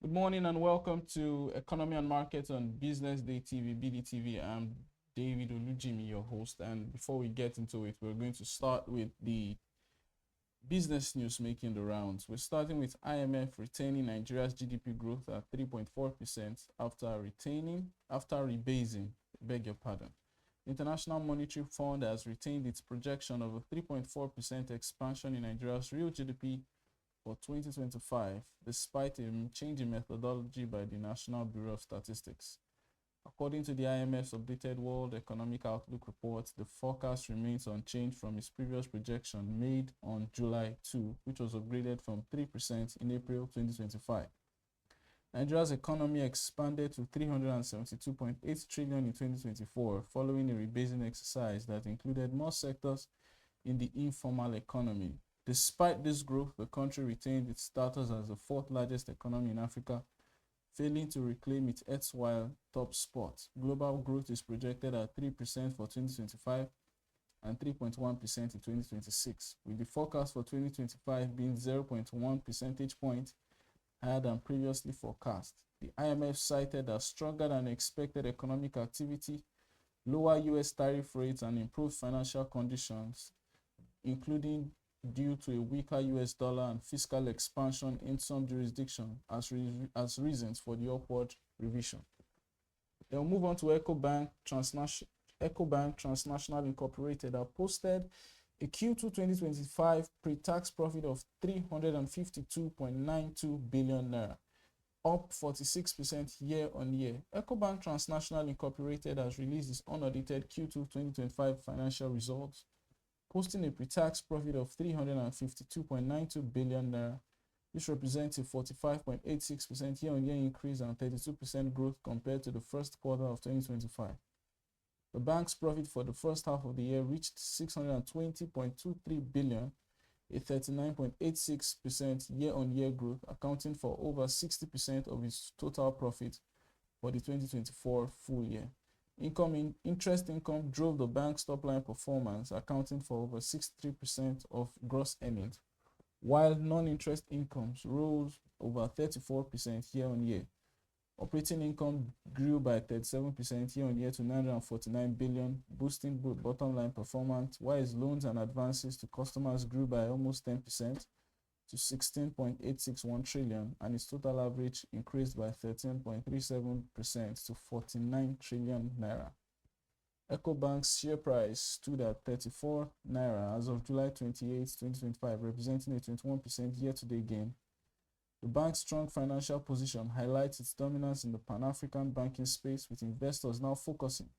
Good morning and welcome to Economy and Markets on BusinessDay TV, BDTV. I'm David Olujinmi, your host. And before we get into it, we're going to start with the business news making the rounds. We're starting with IMF retaining Nigeria's GDP growth at 3.4% after rebasing. Beg your pardon. International Monetary Fund has retained its projection of a 3.4% expansion in Nigeria's real GDP for 2025, despite a change in methodology by the National Bureau of Statistics. According to the IMF's updated World Economic Outlook report, the forecast remains unchanged from its previous projection made on July 2, which was upgraded from 3% in April 2025. Nigeria's economy expanded to 372.8 trillion in 2024, following a rebasing exercise that included more sectors in the informal economy. Despite this growth, the country retained its status as the fourth largest economy in Africa, failing to reclaim its erstwhile top spot. Global growth is projected at 3% for 2025 and 3.1% in 2026, with the forecast for 2025 being 0.1 percentage point higher than previously forecast. The IMF cited as stronger than expected economic activity, lower U.S. tariff rates, and improved financial conditions, including due to a weaker US dollar and fiscal expansion in some jurisdictions as reasons for the upward revision. Then we'll move on to Ecobank Transnational Incorporated that posted a Q2 2025 pre-tax profit of 352.92 billion naira, up 46% year on year. Ecobank Transnational Incorporated has released its unaudited Q2 2025 financial results, posting a pre-tax profit of 352.92 billion naira, which represents a 45.86% year-on-year increase and 32% growth compared to the first quarter of 2025. The bank's profit for the first half of the year reached 620.23 billion, a 39.86% year-on-year growth, accounting for over 60% of its total profit for the 2024 full year. Interest income drove the bank's top-line performance, accounting for over 63% of gross earnings, while non-interest incomes rose over 34% year-on-year. Operating income grew by 37% year-on-year to 949 billion, boosting both bottom-line performance, while its loans and advances to customers grew by almost 10% to 16.861 trillion, and its total average increased by 13.37% to 49 trillion naira. Ecobank's share price stood at 34 naira as of July 28, 2025, representing a 21% year-to-date gain. The bank's strong financial position highlights its dominance in the Pan-African banking space, with investors now focusing on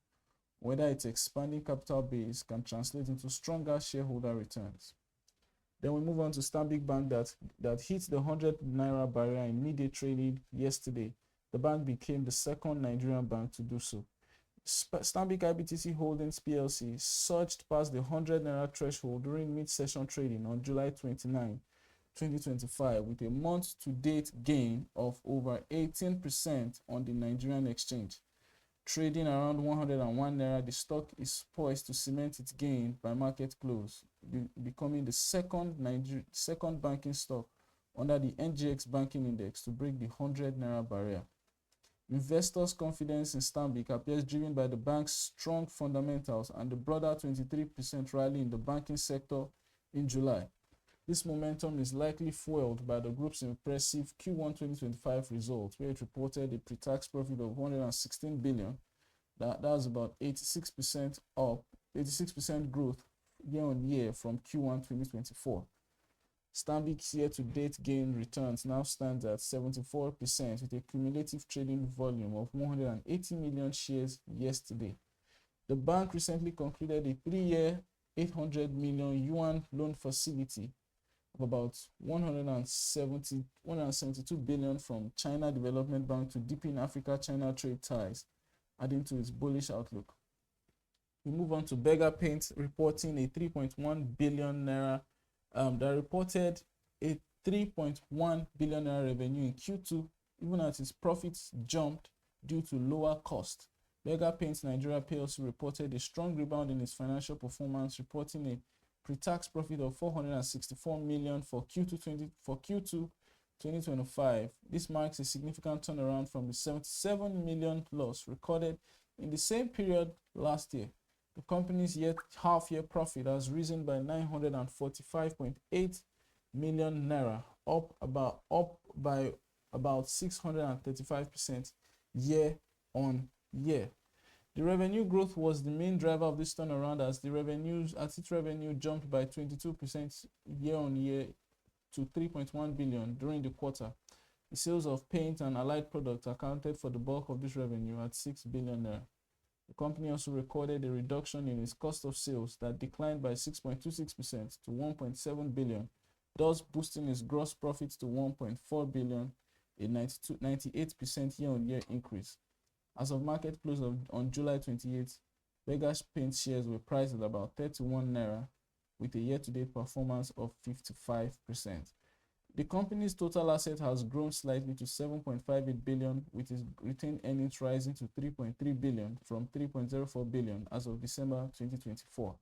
whether its expanding capital base can translate into stronger shareholder returns. Then we move on to Stanbic Bank that hit the 100 naira barrier in midday trading yesterday. The bank became the second Nigerian bank to do so. Stanbic IBTC Holdings PLC surged past the 100 naira threshold during mid-session trading on July 29, 2025, with a month-to-date gain of over 18% on the Nigerian exchange. Trading around 101 naira, the stock is poised to cement its gain by market close, becoming the second banking stock under the NGX banking index to break the 100 naira barrier. Investors' confidence in Stanbic appears driven by the bank's strong fundamentals and the broader 23% rally in the banking sector in July. This momentum is likely fueled by the group's impressive Q1 2025 results, where it reported a pre-tax profit of 116 billion. That's about 86% up, 86% growth year on year from Q1 2024. Stanbic's year-to-date gain returns now stands at 74%, with a cumulative trading volume of 180 million shares yesterday. The bank recently concluded a 3-year 800 million yuan loan facility of about 172 billion from China Development Bank to deepen Africa-China trade ties, adding to its bullish outlook. We move on to Berger Paints reporting a 3.1 billion naira that reported a 3.1 billion naira revenue in Q2, even as its profits jumped due to lower cost. Berger Paints Nigeria PLC reported a strong rebound in its financial performance, reporting a pre-tax profit of 464 million for Q2 2025. This marks a significant turnaround from the 77 million loss recorded in the same period last year. The company's half-year profit has risen by 945.8 million naira, up by about 635% year on year. The revenue growth was the main driver of this turnaround, as its revenue jumped by 22% year on year to 3.1 billion during the quarter. The sales of paint and allied products accounted for the bulk of this revenue at 6 billion naira. The company also recorded a reduction in its cost of sales that declined by 6.26% to 1.7 billion, thus boosting its gross profits to 1.4 billion, a 98% year-on-year increase. As of market close on July 28, Berger Paints shares were priced at about 31 naira, with a year-to-date performance of 55%. The company's total asset has grown slightly to 7.58 billion, with its retained earnings rising to 3.3 billion from 3.04 billion as of December 2024.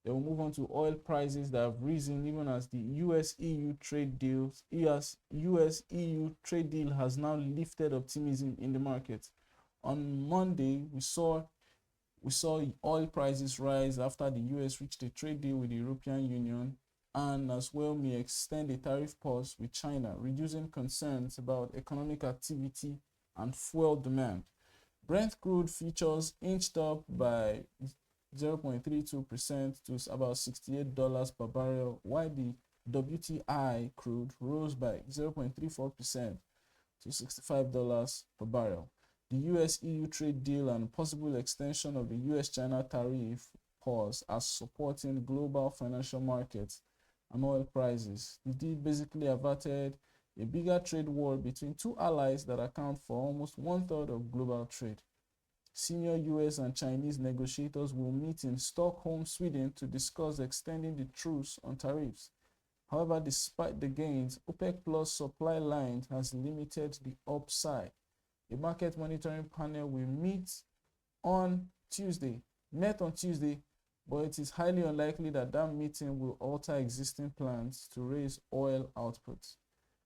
Then we'll move on to oil prices that have risen even as the US-EU trade deal has now lifted optimism in the market. On Monday, we saw oil prices rise after the US reached a trade deal with the European Union, and as well may extend a tariff pause with China, reducing concerns about economic activity and fuel demand. Brent crude futures inched up by 0.32% to about $68 per barrel, while the WTI crude rose by 0.34% to $65 per barrel. The US-EU trade deal and possible extension of the US-China tariff pause are supporting global financial markets and oil prices. The deal basically averted a bigger trade war between two allies that account for almost one-third of global trade. Senior US and Chinese negotiators will meet in Stockholm, Sweden to discuss extending the truce on tariffs. However, despite the gains, OPEC Plus supply line has limited the upside. A market monitoring panel will met on Tuesday, but it is highly unlikely that meeting will alter existing plans to raise oil output.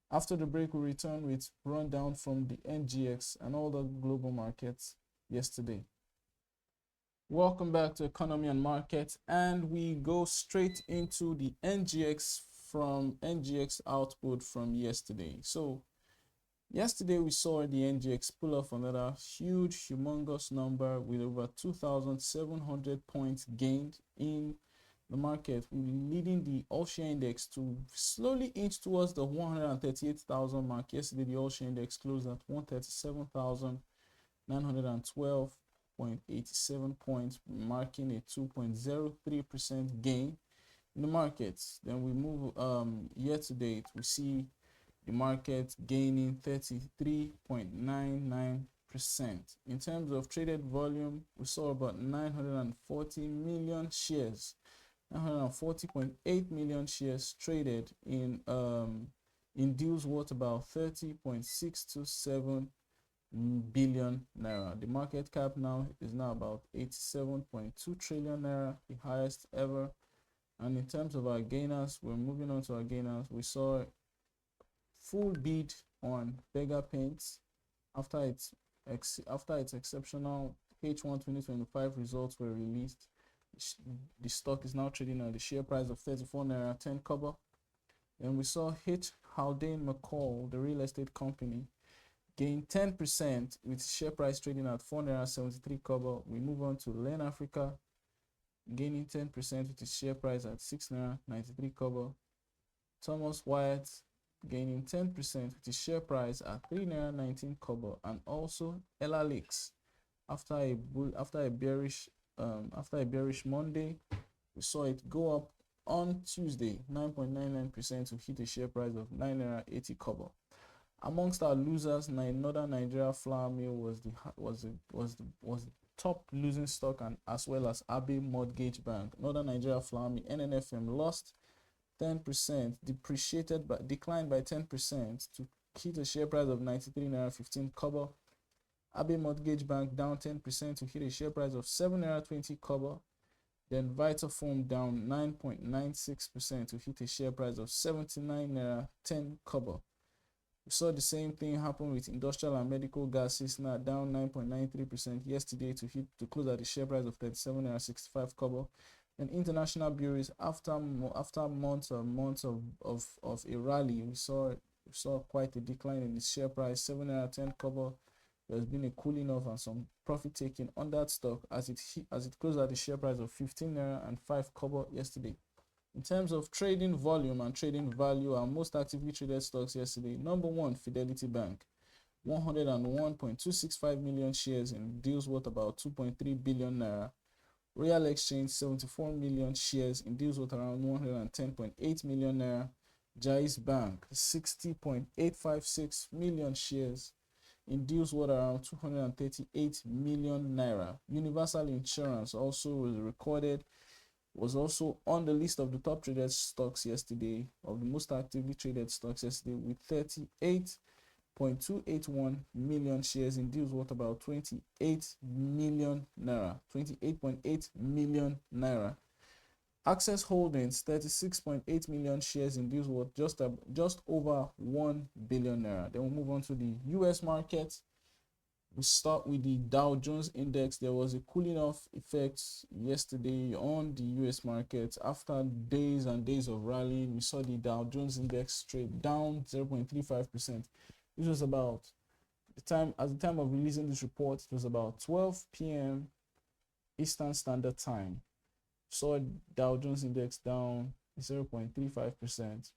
After the break, we'll return with rundown from the NGX and all the global markets yesterday. Welcome back to Economy and Markets, and we go straight into the NGX from NGX output from yesterday. So yesterday, we saw the NGX pull off another humongous number with over 2,700 points gained in the market, leading the all-share index to slowly inch towards the 138,000 mark. Yesterday, the all-share index closed at 137,912.87 points, marking a 2.03% gain in the markets. Then we move year to date, we see the market gaining 33.99%. In terms of traded volume, we saw about 940 million shares, 940.8 million shares traded in deals worth about 30.627 billion naira. The market cap now is about 87.2 trillion naira, the highest ever. And in terms of our gainers, we're moving on to our gainers. We saw full bid on Berger Paints after its exceptional H1 2025 results were released. The stock is now trading at the share price of 34 naira 10 kobo. Then we saw H. Haldane McCall, the real estate company, gain 10% with share price trading at 4 naira 73 kobo. We move on to Len Africa, gaining 10% with its share price at 6 naira 93 kobo. Thomas Wyatt gaining 10% with its share price at 3 naira 19 kobo. And also Ella Lakes, after a bearish Monday, we saw it go up on Tuesday 9.99% to hit a share price of 9 naira 80 kobo. Amongst our losers, Northern Nigeria Flour Mill was the top losing stock, and as well as Abbey Mortgage Bank. Northern Nigeria Flour Mill (NNFM) lost 10%, declined by 10% to hit a share price of 93 naira 15 kobo. Abbey Mortgage Bank down 10% to hit a share price of 7 naira 20 kobo. Then Vitafoam down 9.96% to hit a share price of 79 naira 10 kobo. We saw the same thing happen with industrial and medical gases, now down 9.93% yesterday to close at the share price of 37.65 kobo. And international bureaus, after months of a rally, we saw quite a decline in the share price, 7.10 kobo. There's been a cooling off and some profit taking on that stock as it closed at the share price of 15.05 kobo yesterday. In terms of trading volume and trading value, our most actively traded stocks yesterday: number one, Fidelity Bank, 101.265 million shares in deals worth about 2.3 billion naira. Royal Exchange, 74 million shares in deals worth around 110.8 million naira. Jais Bank, 60.856 million shares in deals worth around 238 million naira. Universal Insurance was also on the list of the top traded stocks yesterday, of the most actively traded stocks yesterday, with 38.281 million shares in deals worth about 28 million naira. 28.8 million naira. Access Holdings, 36.8 million shares in deals worth just over 1 billion naira. Then we'll move on to the US market. We start with the Dow Jones Index. There was a cooling off effect yesterday on the US market after days and days of rallying. We saw the Dow Jones Index trade down 0.35%. This was about the time of releasing this report. It was about 12 p.m. Eastern Standard Time. Saw Dow Jones Index down 0.35%.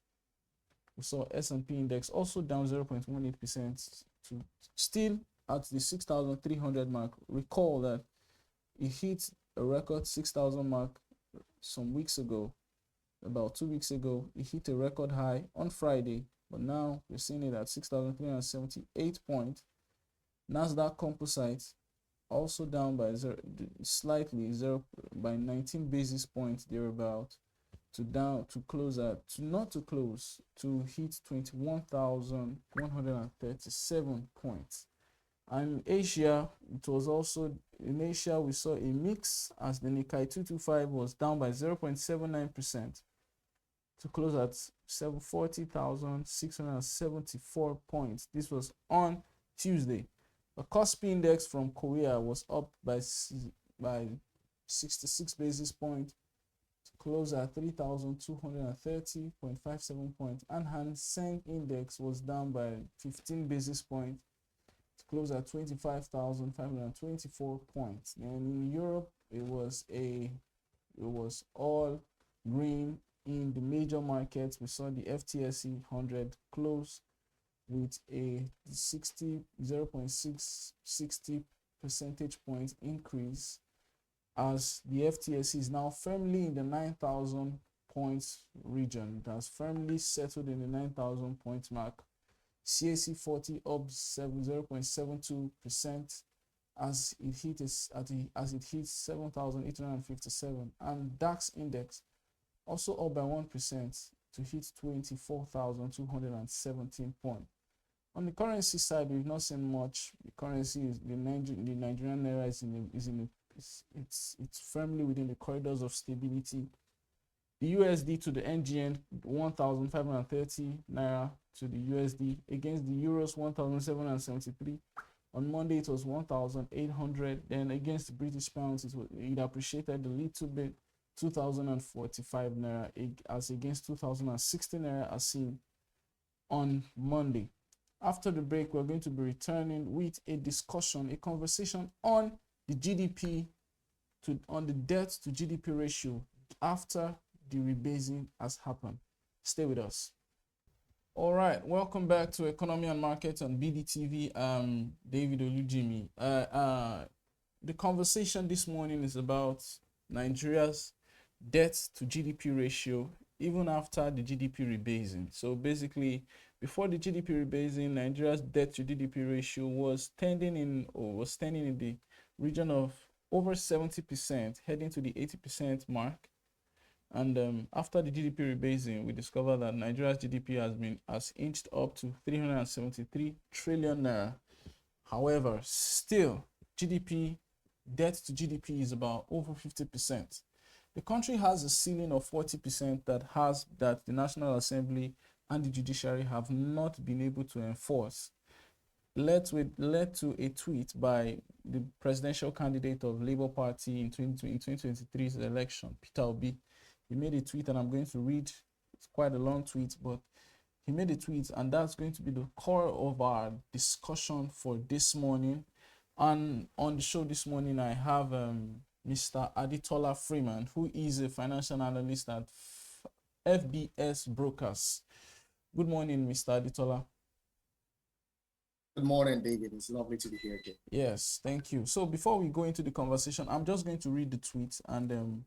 We saw S&P Index also down 0.18% to still at the 6,300 mark. Recall that it hit a record 6,000 mark some weeks ago. About 2 weeks ago, it hit a record high on Friday, but now we're seeing it at 6,378 points. Nasdaq Composite also down by by 19 basis points thereabout to hit 21,137 points. And in Asia, we saw a mix as the Nikkei 225 was down by 0.79% to close at 40,674 points. This was on Tuesday. The Kospi index from Korea was up by 66 basis points to close at 3,230.57 points. And Hang Seng index was down by 15 basis points to close at 25,524 points. And in Europe, it was all green in the major markets. We saw the FTSE 100 close with a 0.660 percentage point increase, as the FTSE is now firmly in the 9,000 points region. It has firmly settled in the 9,000 points mark. CAC 40 up 0.72% as it hits 7,857, and DAX index also up by 1% to hit 24,217 points. On the currency side, we've not seen much. The currency is the Nigerian naira it's firmly within the corridors of stability. The USD to the NGN 1,530 naira to the USD against the euros 1,773. On Monday it was 1,800. Then against the British pounds it appreciated a little bit, 2,045 naira as against 2,060 naira as seen on Monday. After the break, we're going to be returning with a conversation on the GDP on the debt to GDP ratio after the rebasing has happened. Stay with us. All right, welcome back to Economy and Markets on BDTV. I'm David Olujinmi. The conversation this morning is about Nigeria's debt to GDP ratio even after the GDP rebasing. So basically, before the GDP rebasing, Nigeria's debt to GDP ratio was standing in the region of over 70%, heading to the 80% mark. And after the GDP rebasing, we discovered that Nigeria's GDP has inched up to 373 trillion naira. However, still debt to GDP is about over 50%. The country has a ceiling of 40% that the National Assembly and the judiciary have not been able to enforce led to a tweet by the presidential candidate of Labour Party in 2023's election, Peter Obi. He made a tweet, and I'm going to read. It's quite a long tweet, but he made a tweet, and that's going to be the core of our discussion for this morning. And on the show this morning, I have Mr. Adetola Freeman, who is a financial analyst at FBS Brokers. Good morning, Mr. Adetola. Good morning, David. It's lovely to be here again. Yes, thank you. So before we go into the conversation, I'm just going to read the tweet. And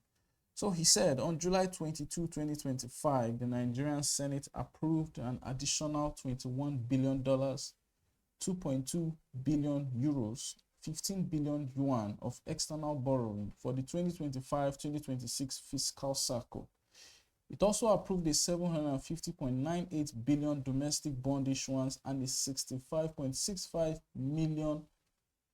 so he said, on July 22, 2025, the Nigerian Senate approved an additional $21 billion, 2.2 billion euros, 15 billion yuan of external borrowing for the 2025-2026 fiscal cycle. It also approved a 750.98 billion domestic bond issuance and a 65.65 million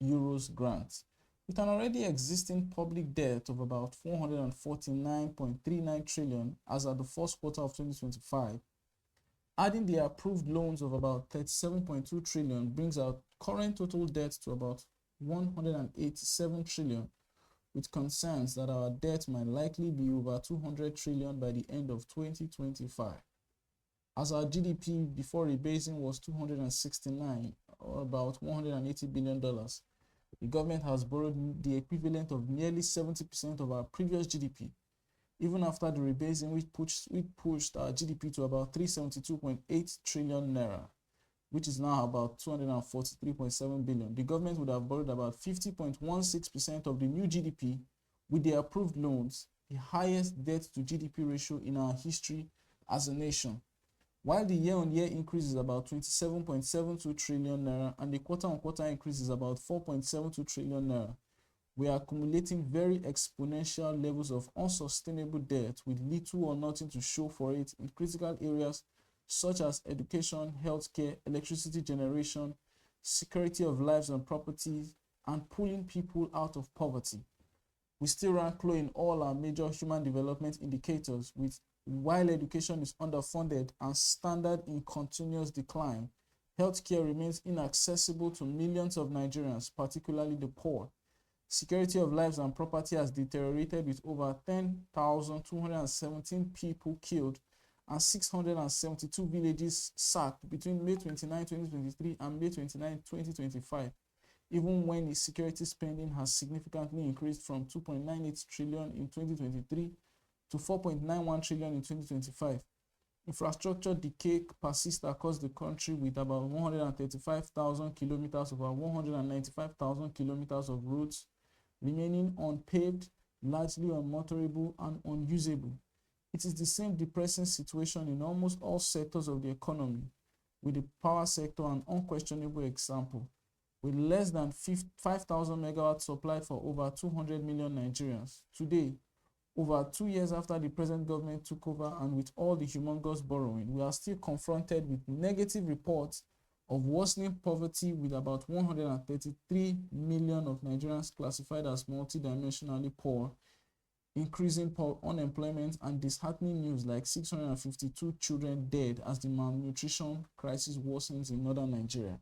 euros grant. With an already existing public debt of about 449.39 trillion as at the first quarter of 2025, adding the approved loans of about 37.2 trillion brings our current total debt to about 187 trillion, with concerns that our debt might likely be over 200 trillion by the end of 2025. As our GDP before rebasing was 269, or about $180 billion, the government has borrowed the equivalent of nearly 70% of our previous GDP, even after the rebasing, which pushed our GDP to about 372.8 trillion naira, which is now about 243.7 billion. The government would have borrowed about 50.16% of the new GDP with the approved loans, the highest debt to GDP ratio in our history as a nation. While the year-on-year increase is about 27.72 trillion naira and the quarter-on-quarter increase is about 4.72 trillion naira, we are accumulating very exponential levels of unsustainable debt with little or nothing to show for it in critical areas such as education, healthcare, electricity generation, security of lives and properties, and pulling people out of poverty. We still rank low in all our major human development indicators, while education is underfunded and standard in continuous decline. Healthcare remains inaccessible to millions of Nigerians, particularly the poor. Security of lives and property has deteriorated, with over 10,217 people killed and 672 villages sacked between May 29, 2023 and May 29, 2025, even when the security spending has significantly increased from 2.98 trillion in 2023 to 4.91 trillion in 2025. Infrastructure decay persists across the country, with about 135,000 kilometers of our 195,000 kilometers of roads remaining unpaved, largely unmotorable and unusable. It is the same depressing situation in almost all sectors of the economy, with the power sector an unquestionable example. With less than 5,000 megawatts supplied for over 200 million Nigerians. Today, over 2 years after the present government took over and with all the humongous borrowing, we are still confronted with negative reports of worsening poverty, with about 133 million of Nigerians classified as multidimensionally poor, increasing unemployment, and disheartening news like 652 children dead as the malnutrition crisis worsens in northern Nigeria.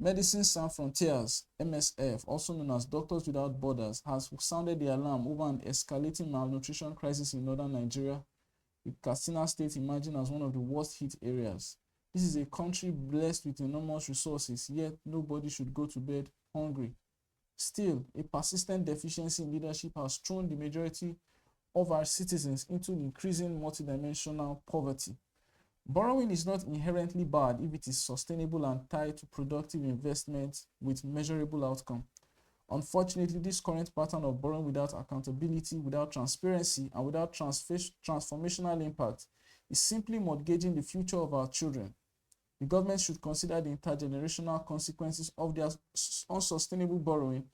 Medicines Sans Frontières, MSF, also known as Doctors Without Borders, has sounded the alarm over an escalating malnutrition crisis in northern Nigeria, with Katsina State emerging as one of the worst hit areas. This is a country blessed with enormous resources, yet nobody should go to bed hungry. Still, a persistent deficiency in leadership has thrown the majority of our citizens into increasing multidimensional poverty. Borrowing is not inherently bad if it is sustainable and tied to productive investment with measurable outcome. Unfortunately, this current pattern of borrowing without accountability, without transparency, and without transformational impact is simply mortgaging the future of our children. The government should consider the intergenerational consequences of their unsustainable borrowing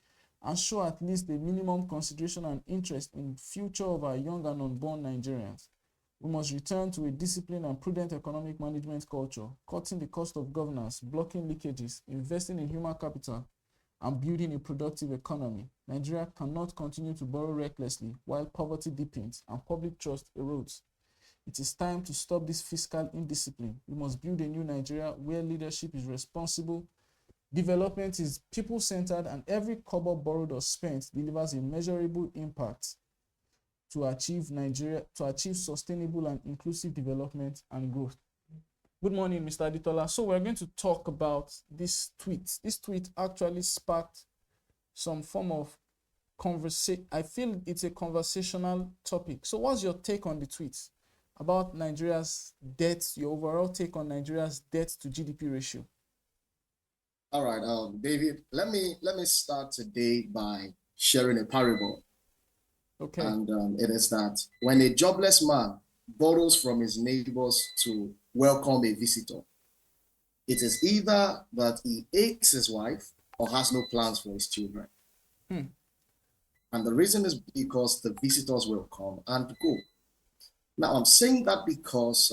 and show at least the minimum consideration and interest in the future of our young and unborn Nigerians. We must return to a disciplined and prudent economic management culture, cutting the cost of governance, blocking leakages, investing in human capital, and building a productive economy. Nigeria cannot continue to borrow recklessly while poverty deepens and public trust erodes. It is time to stop this fiscal indiscipline. We must build a new Nigeria where leadership is responsible, development is people-centered, and every kobo borrowed or spent delivers a measurable impact to achieve sustainable and inclusive development and growth. Good morning, Mr. Adetola. So we're going to talk about this tweet. This tweet actually sparked some form of conversation. I feel it's a conversational topic. So what's your take on the tweet about Nigeria's debt, your overall take on Nigeria's debt to GDP ratio? All right, David, let me start today by sharing a parable. Okay. And it is that when a jobless man borrows from his neighbors to welcome a visitor, it is either that he hates his wife or has no plans for his children. And the reason is because the visitors will come and go. Now, I'm saying that because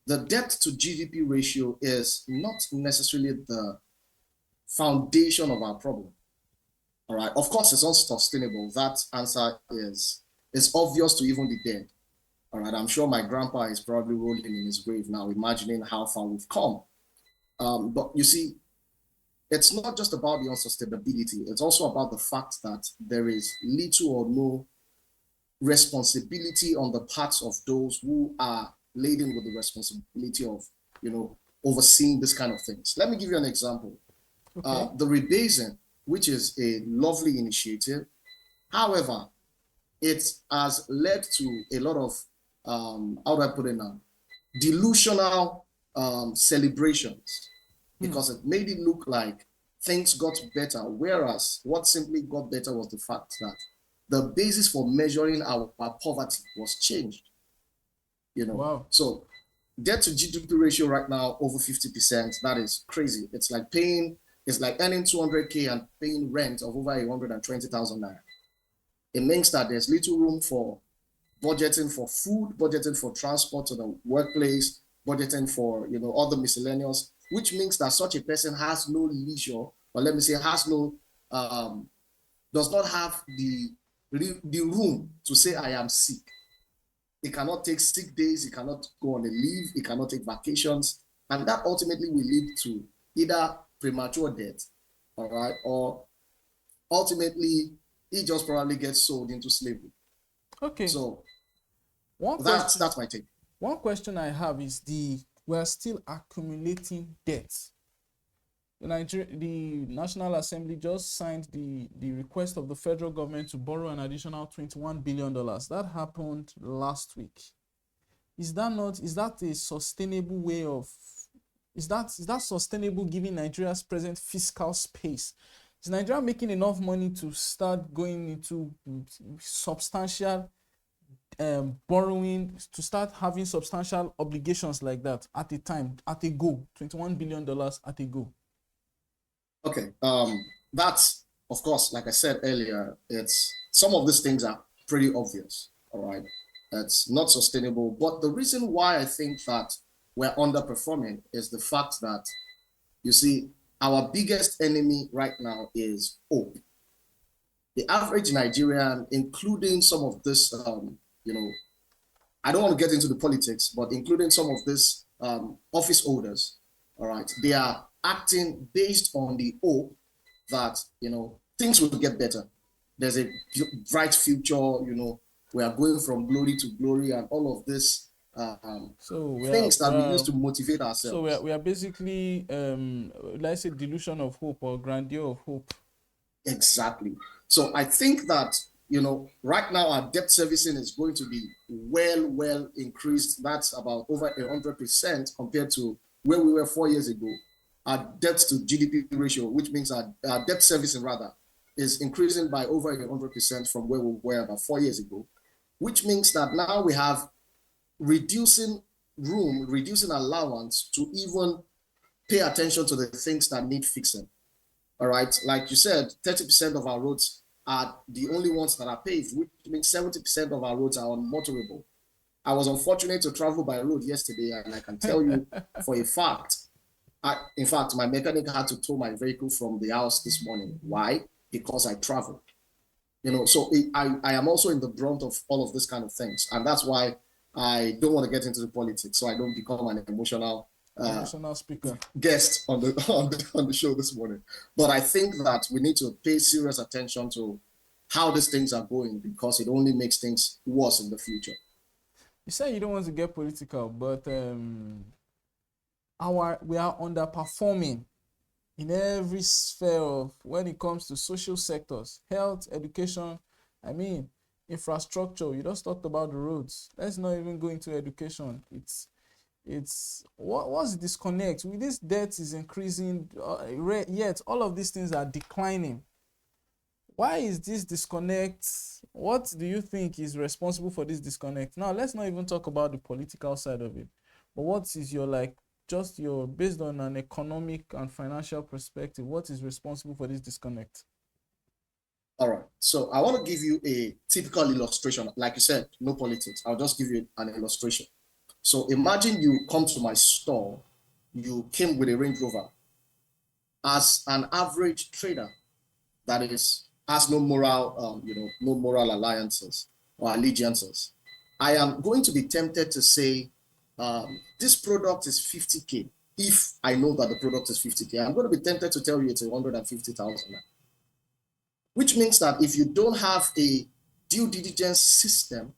the debt to GDP ratio is not necessarily the foundation of our problem. All right. Of course, it's unsustainable. That answer is obvious to even the dead. All right. I'm sure my grandpa is probably rolling in his grave now, imagining how far we've come. But you see, it's not just about the unsustainability. It's also about the fact that there is little or no responsibility on the parts of those who are laden with the responsibility of, overseeing this kind of things. Let me give you an example. Okay. The Rebasing, which is a lovely initiative. However, it has led to a lot of, how do I put it now, delusional celebrations, because it made it look like things got better, whereas what simply got better was the fact that the basis for measuring our poverty was changed. Wow. So debt to GDP ratio right now over 50%, that is crazy. It's like earning 200K and paying rent of over 120,000 naira. It means that there's little room for budgeting for food, budgeting for transport to the workplace, budgeting for other miscellaneous, which means that such a person has no leisure, or let me say does not have the room to say I am sick. He cannot take sick days, he cannot go on a leave, he cannot take vacations, and that ultimately will lead to either premature death, all right, or ultimately he just probably gets sold into slavery. Okay. So that's my take. One question I have is we're still accumulating debt. The National Assembly just signed the request of the federal government to borrow an additional $21 billion. That happened last week. Is that a sustainable way of, is that sustainable given Nigeria's present fiscal space? Is Nigeria making enough money to start going into substantial borrowing, to start having substantial obligations like that at a go, $21 billion at a go? Okay, that's, of course, like I said earlier, some of these things are pretty obvious, all right? It's not sustainable, but the reason why I think that we're underperforming is the fact that, you see, our biggest enemy right now is hope. The average Nigerian, including some of this, I don't want to get into the politics, but including some of this office holders, all right, they are acting based on the hope that, things will get better. There's a bright future, we are going from glory to glory and all of this things that we use to motivate ourselves. So we are basically, let's say, delusion of hope or grandeur of hope. Exactly. So I think that, right now our debt servicing is going to be well increased. That's about over 100% compared to where we were 4 years ago. Our debt to GDP ratio, which means our debt servicing rather, is increasing by over 100% from where we were about 4 years ago, which means that now we have reducing allowance to even pay attention to the things that need fixing. All right, like you said, 30% of our roads are the only ones that are paved, which means 70% of our roads are unmotorable. I was unfortunate to travel by road yesterday, and I can tell you for a fact, in fact, my mechanic had to tow my vehicle from the house this morning. Why? Because I travel. So I am also in the brunt of all of this kind of things. And that's why I don't want to get into the politics, so I don't become an emotional speaker guest on the show this morning. But I think that we need to pay serious attention to how these things are going, because it only makes things worse in the future. You say you don't want to get political, but we are underperforming in every sphere of when it comes to social sectors, health, education, I mean, infrastructure. You just talked about the roads. Let's not even go into education. What's the disconnect? With this debt is increasing, yet all of these things are declining. Why is this disconnect? What do you think is responsible for this disconnect? Now, let's not even talk about the political side of it, but what is your based on an economic and financial perspective, what is responsible for this disconnect? All right. So I want to give you a typical illustration. Like you said, no politics. I'll just give you an illustration. So imagine you come to my store, you came with a Range Rover. As an average trader, that is, has no moral, no moral alliances or allegiances, I am going to be tempted to say, this product is 50K. If I know that the product is 50K, I'm going to be tempted to tell you it's 150,000. Which means that if you don't have a due diligence system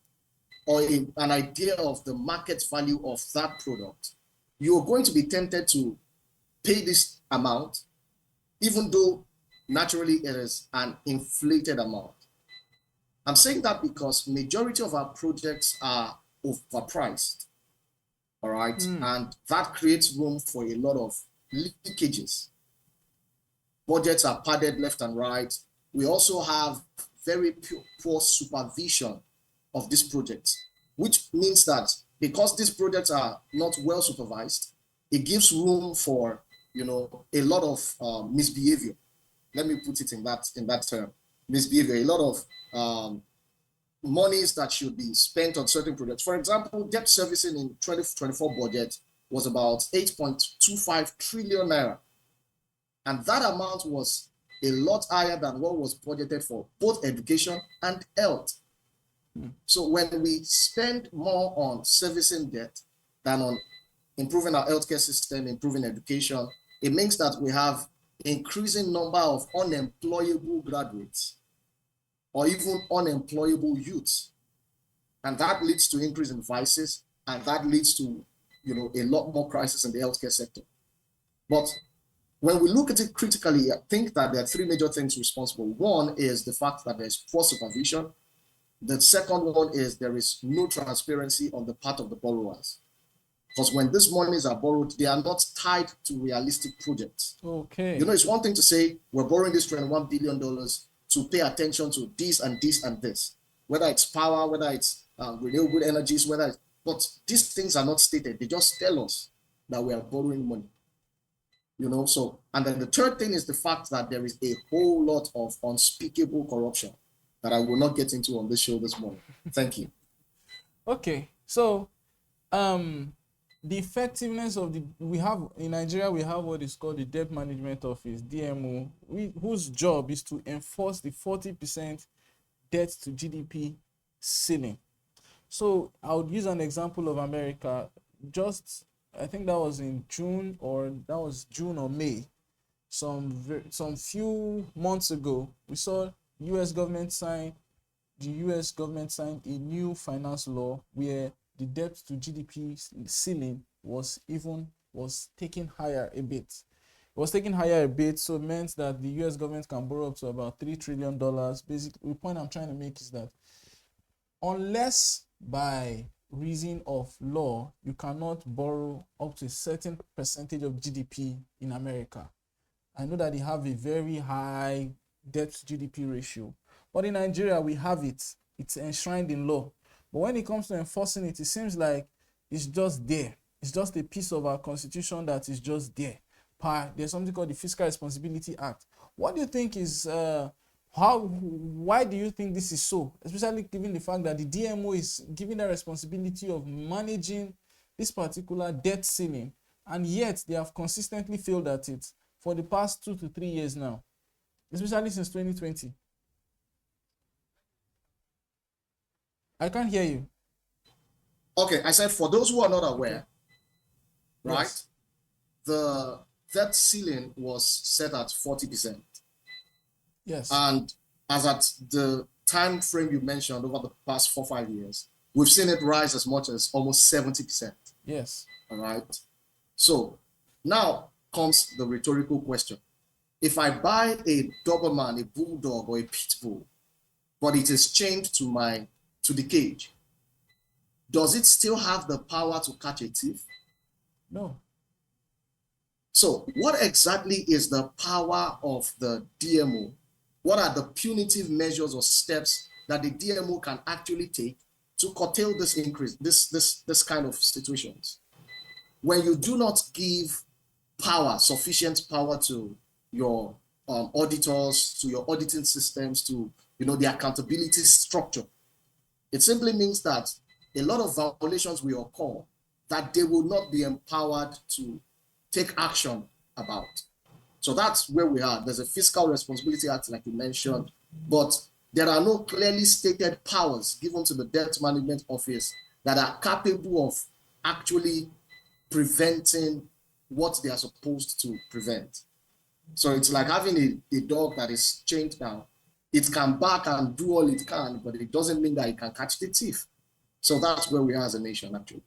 or an idea of the market value of that product, you're going to be tempted to pay this amount, even though naturally it is an inflated amount. I'm saying that because majority of our projects are overpriced, all right? And that creates room for a lot of leakages. Budgets are padded left and right. We also have very poor supervision of these projects, which means that because these projects are not well supervised, it gives room for a lot of misbehavior. Let me put it in that term, misbehavior. A lot of monies that should be spent on certain projects. For example, debt servicing in 2024 budget was about 8.25 trillion naira, and that amount was a lot higher than what was budgeted for both education and health. So when we spend more on servicing debt than on improving our healthcare system, improving education, it means that we have increasing number of unemployable graduates or even unemployable youths. And that leads to increase in vices, and that leads to a lot more crisis in the healthcare sector. But when we look at it critically, I think that there are three major things responsible. One is the fact that there's poor supervision. The second one is there is no transparency on the part of the borrowers. Because when these monies are borrowed, they are not tied to realistic projects. Okay. It's one thing to say, we're borrowing this $21 billion to pay attention to this and this and this, whether it's power, whether it's renewable energies, but these things are not stated. They just tell us that we are borrowing money. And then the third thing is the fact that there is a whole lot of unspeakable corruption that I will not get into on this show this morning. Thank you. Okay, so the effectiveness of we have in Nigeria, we have what is called the Debt Management Office, DMO, whose job is to enforce the 40% debt to GDP ceiling. So I would use an example of America. I think that was in June or May. Some few months ago, we saw the US government signed a new finance law where the debt to GDP ceiling was taken higher a bit. It was taken higher a bit, so it meant that the US government can borrow up to about $3 trillion. Basically, the point I'm trying to make is that unless by reason of law, you cannot borrow up to a certain percentage of GDP in America. I know that they have a very high debt to GDP ratio, but in Nigeria, we have it. It's enshrined in law. But when it comes to enforcing it, it seems like it's just there. It's just a piece of our constitution that is just there. There's something called the Fiscal Responsibility Act. What do you think is why do you think this is so? Especially given the fact that the DMO is given the responsibility of managing this particular debt ceiling, and yet they have consistently failed at it for the past 2 to 3 years now, especially since 2020. I can't hear you. Okay, I said for those who are not aware, right? Yes. The debt ceiling was set at 40%. Yes. And as at the time frame you mentioned over the past 4 or 5 years, we've seen it rise as much as almost 70%. Yes. All right. So now comes the rhetorical question. If I buy a Doberman, a Bulldog, or a Pit Bull, but it is chained to the cage, does it still have the power to catch a thief? No. So what exactly is the power of the DMO? What are the punitive measures or steps that the DMO can actually take to curtail this increase, this kind of situations? When you do not give power, sufficient power to your auditors, to your auditing systems, to the accountability structure, it simply means that a lot of violations will occur that they will not be empowered to take action about. So that's where we are. There's a Fiscal Responsibility Act, like you mentioned, but there are no clearly stated powers given to the Debt Management Office that are capable of actually preventing what they are supposed to prevent. So it's like having a dog that is chained down. It can bark and do all it can, but it doesn't mean that it can catch the thief. So that's where we are as a nation, actually.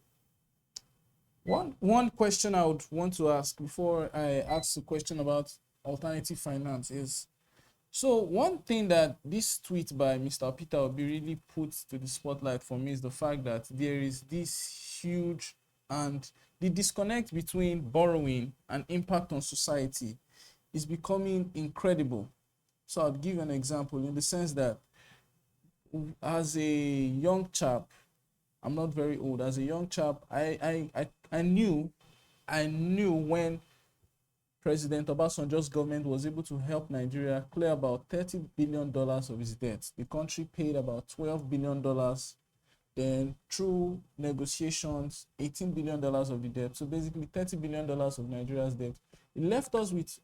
One question I would want to ask before I ask the question about alternative finance is, so one thing that this tweet by Mr. Peter Obi really puts to the spotlight for me is the fact that there is this huge, and the disconnect between borrowing and impact on society is becoming incredible. So I'll give an example in the sense that as a young chap, I'm not very old. As a young chap, I knew when President Obasanjo's government was able to help Nigeria clear about $30 billion of its debt. The country paid about $12 billion. Then through negotiations, $18 billion of the debt. So basically $30 billion of Nigeria's debt. It left us with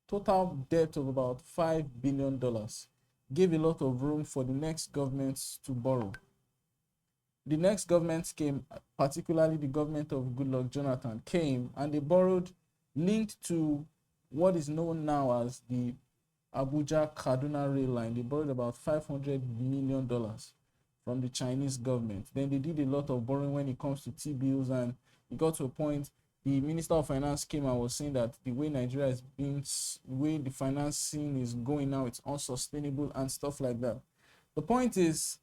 total debt of about $5 billion. Gave a lot of room for the next governments to borrow. The next government came, particularly the government of Goodluck Jonathan, came and they borrowed linked to what is known now as the Abuja-Kaduna rail line. They borrowed about $500 million from the Chinese government. Then they did a lot of borrowing when it comes to T-bills, and it got to a point, the Minister of Finance came and was saying that the way Nigeria is being, the way the financing is going now, it's unsustainable and stuff like that. The point is,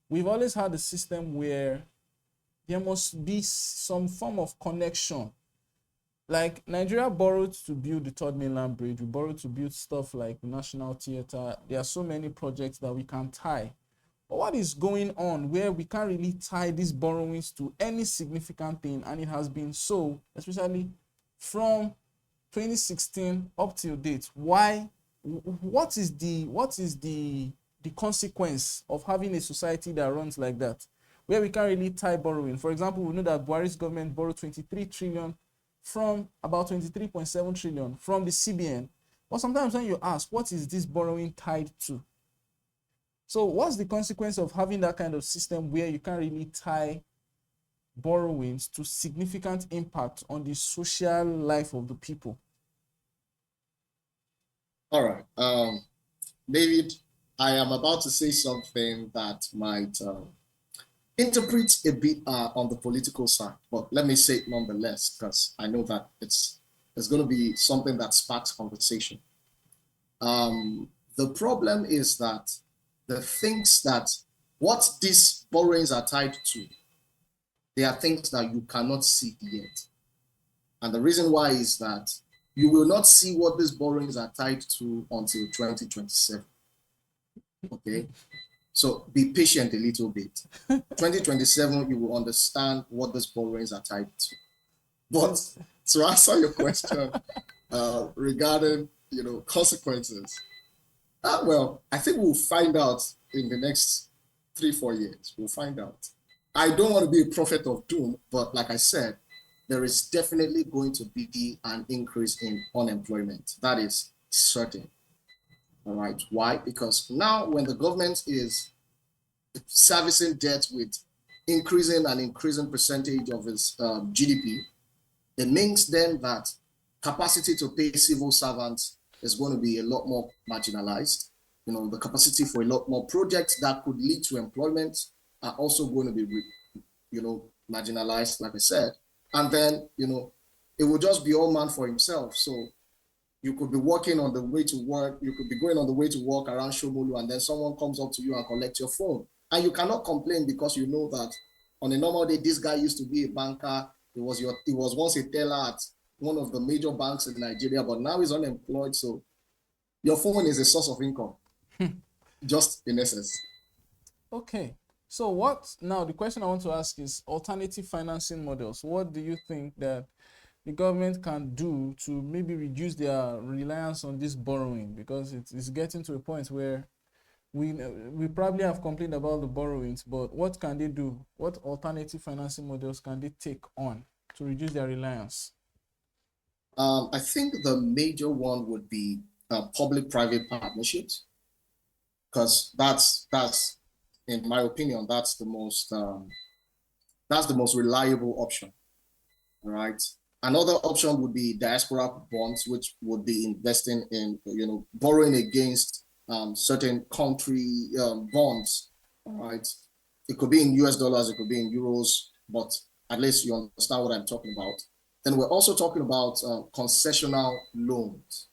we've always had a system where there must be some form of connection. Like Nigeria borrowed to build the Third Mainland Bridge. We borrowed to build stuff like the National Theatre. There are so many projects that we can tie. But what is going on where we can't really tie these borrowings to any significant thing? And it has been so, especially from 2016 up till date. Why? What is the consequence of having a society that runs like that, where we can't really tie borrowing? For example, we know that Buhari's government borrowed 23 trillion from about 23.7 trillion from the CBN. But sometimes when you ask, what is this borrowing tied to? So what's the consequence of having that kind of system where you can't really tie borrowings to significant impact on the social life of the people? All right. David, I am about to say something that might interpret a bit on the political side, but let me say it nonetheless, because I know that it's going to be something that sparks conversation. The problem is that the things that what these borrowings are tied to, they are things that you cannot see yet. And the reason why is that you will not see what these borrowings are tied to until 2027. Okay, so be patient a little bit. 2027, you will understand what these borrowings are tied to. But to answer your question regarding consequences, well, I think we'll find out in the next 3-4 years. We'll find out. I don't want to be a prophet of doom, but like I said, there is definitely going to be an increase in unemployment. That is certain. All right. Why? Because now when the government is servicing debt with increasing an increasing percentage of its GDP, it means then that capacity to pay civil servants is going to be a lot more marginalized. You know, the capacity for a lot more projects that could lead to employment are also going to be, you know, marginalized, like I said. And then, you know, it will just be all man for himself. So you could be walking on the way to work, you could be going on the way to work around Shomolu, and then someone comes up to you and collects your phone. And you cannot complain because you know that on a normal day, this guy used to be a banker. He was once a teller at one of the major banks in Nigeria, but now he's unemployed. So your phone is a source of income, just in essence. Okay. So what now? The question I want to ask is alternative financing models. What do you think that the government can do to maybe reduce their reliance on this borrowing? Because it's getting to a point where we probably have complained about the borrowings, but what can they do? What alternative financing models can they take on to reduce their reliance? I think the major one would be public-private partnerships, because that's in my opinion that's the most reliable option. All right. Another option would be diaspora bonds, which would be investing in, you know, borrowing against certain country bonds. All right. It could be in US dollars, it could be in euros, but at least you understand what I'm talking about. Then we're also talking about concessional loans,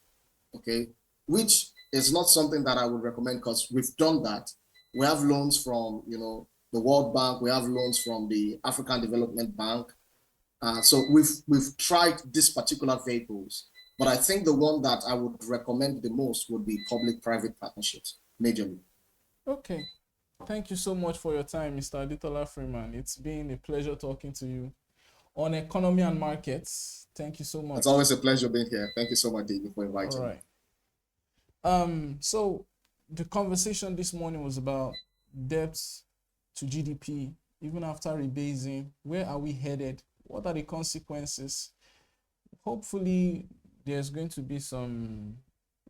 okay, which is not something that I would recommend because we've done that. We have loans from, you know, the World Bank, we have loans from the African Development Bank. So we've tried these particular vehicles, but I think the one that I would recommend the most would be public-private partnerships, majorly. Okay. Thank you so much for your time, Mr. Adetola Freeman. It's been a pleasure talking to you on economy and markets. Thank you so much. It's always a pleasure being here. Thank you so much, David, for inviting me. All right. So the conversation this morning was about debt to GDP, even after rebasing. Where are we headed? What are the consequences? Hopefully, there's going to be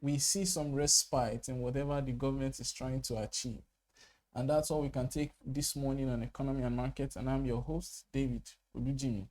we see some respite in whatever the government is trying to achieve. And that's all we can take this morning on Economy and Markets. And I'm your host, David Olujinmi.